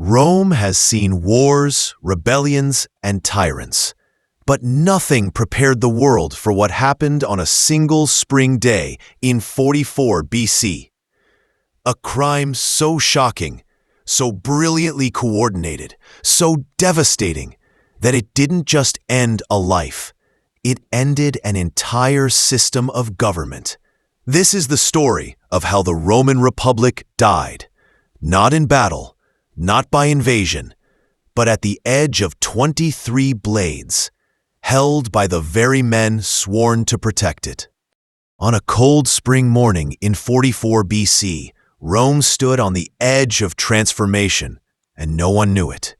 Rome has seen wars, rebellions, and tyrants, but nothing prepared the world for what happened on a single spring day in 44 BC. A crime so shocking, so brilliantly coordinated, so devastating, that it didn't just end a life, it ended an entire system of government. This is the story of how the Roman Republic died, not in battle, not by invasion, but at the edge of 23 blades, held by the very men sworn to protect it. On a cold spring morning in 44 BC, Rome stood on the edge of transformation, and no one knew it.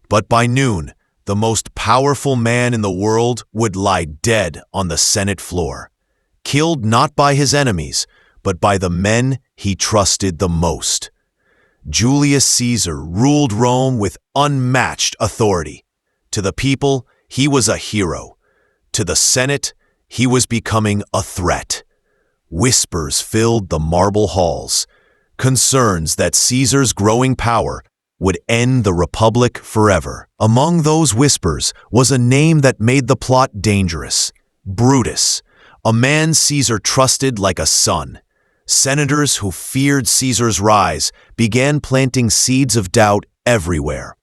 But by noon, the most powerful man in the world would lie dead on the Senate floor, killed not by his enemies, but by the men he trusted the most. Julius Caesar ruled Rome with unmatched authority. To the people, he was a hero. To the Senate, he was becoming a threat. Whispers filled the marble halls, concerns that Caesar's growing power would end the Republic forever. Among those whispers was a name that made the plot dangerous: Brutus, a man Caesar trusted like a son. Senators who feared Caesar's rise began planting seeds of doubt everywhere.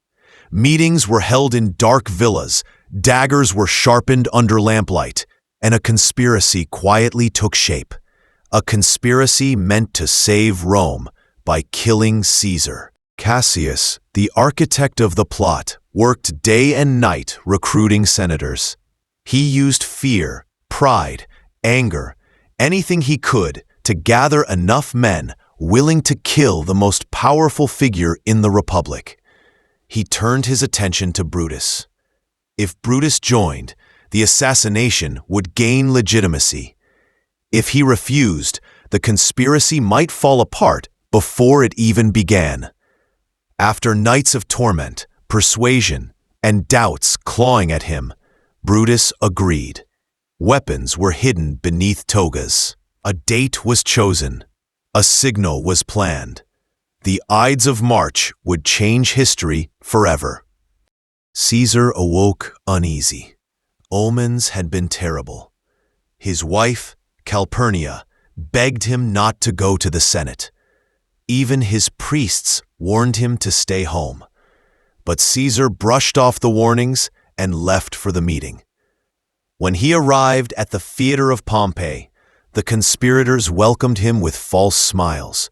Meetings were held in dark villas, daggers were sharpened under lamplight, and a conspiracy quietly took shape. A conspiracy meant to save Rome by killing Caesar. Cassius, the architect of the plot, worked day and night recruiting senators. He used fear, pride, anger, anything he could to gather enough men willing to kill the most powerful figure in the Republic. He turned his attention to Brutus. If Brutus joined, the assassination would gain legitimacy. If he refused, the conspiracy might fall apart before it even began. After nights of torment, persuasion, and doubts clawing at him, Brutus agreed. Weapons were hidden beneath togas. A date was chosen. A signal was planned. The Ides of March would change history forever. Caesar awoke uneasy. Omens had been terrible. His wife, Calpurnia, begged him not to go to the Senate. Even his priests warned him to stay home. But Caesar brushed off the warnings and left for the meeting. When he arrived at the theater of Pompey, the conspirators welcomed him with false smiles.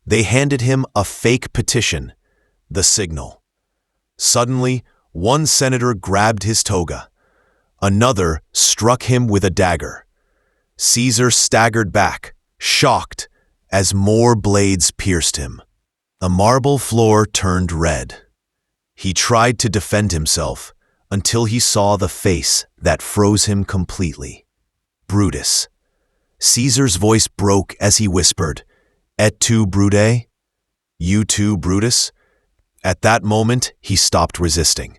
They handed him a fake petition, the signal. Suddenly, one senator grabbed his toga. Another struck him with a dagger. Caesar staggered back, shocked, as more blades pierced him. The marble floor turned red. He tried to defend himself until he saw the face that froze him completely. Brutus. Caesar's voice broke as he whispered, "Et tu, Brute? You too, Brutus?" At that moment, he stopped resisting.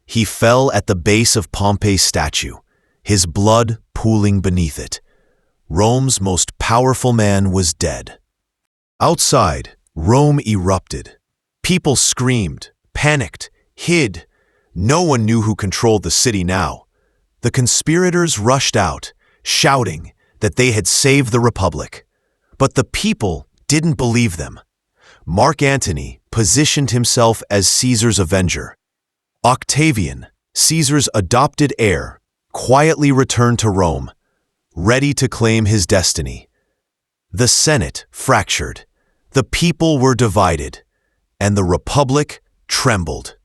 He fell at the base of Pompey's statue, his blood pooling beneath it. Rome's most powerful man was dead. Outside, Rome erupted. People screamed, panicked, hid. No one knew who controlled the city now. The conspirators rushed out, shouting that they had saved the Republic. But the people didn't believe them. Mark Antony positioned himself as Caesar's avenger. Octavian, Caesar's adopted heir, quietly returned to Rome, ready to claim his destiny. The Senate fractured, the people were divided, and the Republic trembled.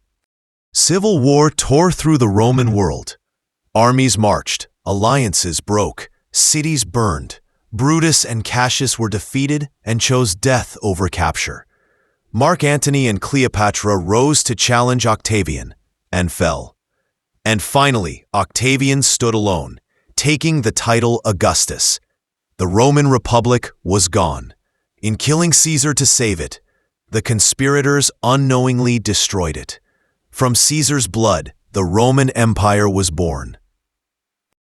Civil war tore through the Roman world. Armies marched, alliances broke, cities burned. Brutus and Cassius were defeated and chose death over capture. Mark Antony and Cleopatra rose to challenge Octavian and fell. And finally, Octavian stood alone, taking the title Augustus. The Roman Republic was gone. In killing Caesar to save it, the conspirators unknowingly destroyed it. From Caesar's blood, the Roman Empire was born.